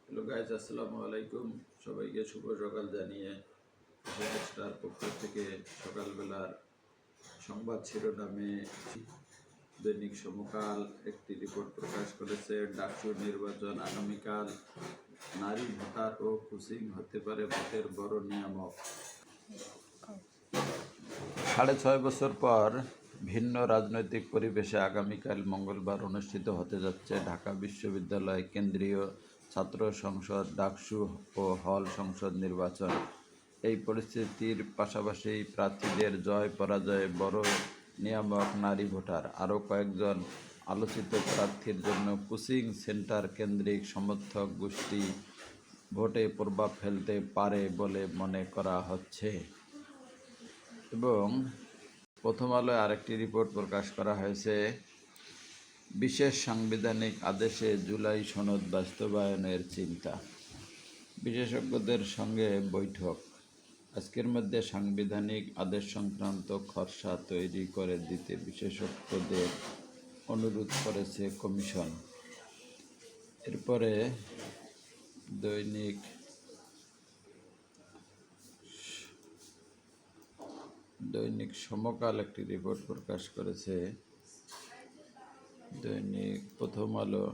Hello guys, আসসালামু আলাইকুম। সবাইকে শুভ সকাল জানিয়ে স্টার পক্ষ থেকে সকালবেলার সংবাদ শিরোনামে দৈনিক সমকাল একটি রিপোর্ট প্রকাশ করেছে। ডাকসু নির্বাচন আগামীকাল, নারী ভোটার ও কুচিং হতে পারে ভোটের বড় নিয়ামক। 6.5 বছর পর ভিন্ন রাজনৈতিক পরিবেশে আগামীকাল মঙ্গলবার অনুষ্ঠিত হতে যাচ্ছে ঢাকা বিশ্ববিদ্যালয় কেন্দ্রীয় ছাত্র সংসদ ডাকসু ও হল সংসদ নির্বাচন। এই পরিস্থিতির পাশাপাশি প্রার্থীদের জয় পরাজয়ে বড় নিয়ামক নারী ভোটার। আরও কয়েকজন আলোচিত প্রার্থীর জন্য কোচিং সেন্টার কেন্দ্রিক সমর্থক গোষ্ঠী ভোটে প্রভাব ফেলতে পারে বলে মনে করা হচ্ছে। এবং প্রথম আলোয় আরেকটি রিপোর্ট প্রকাশ করা হয়েছে, বিশেষ সাংবিধানিক আদেশে জুলাই সনদ বাস্তবায়নের চিন্তা। বিশেষজ্ঞদের সঙ্গে বৈঠক। আজকের মধ্যে সাংবিধানিক আদেশ সংক্রান্ত খসড়া তৈরি করে দিতে বিশেষজ্ঞদের অনুরোধ করেছে কমিশন। এরপরে দৈনিক সমকাল একটি রিপোর্ট প্রকাশ করেছে, দৈনিক প্রথম আলো,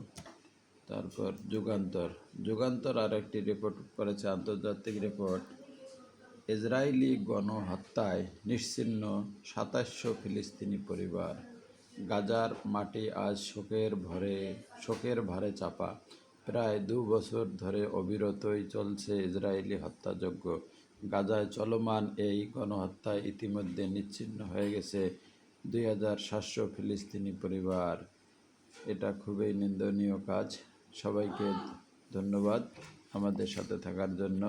তারপর যুগান্তর আর একটি রিপোর্ট করেছে, আন্তর্জাতিক রিপোর্ট। ইসরায়েলি গণহত্যায় নিশ্চিহ্ন 2700 ফিলিস্তিনি পরিবার। গাজার মাটি আজ শোকের ভারে চাপা। প্রায় 2 বছর ধরে অবিরতই চলছে ইসরায়েলি হত্যাযজ্ঞ। গাজায় চলমান এই গণহত্যায় ইতিমধ্যে নিশ্চিহ্ন হয়ে গেছে 2700 ফিলিস্তিনি পরিবার। এটা খুবই নিন্দনীয় কাজ। সবাইকে ধন্যবাদ আমাদের সাথে থাকার জন্য।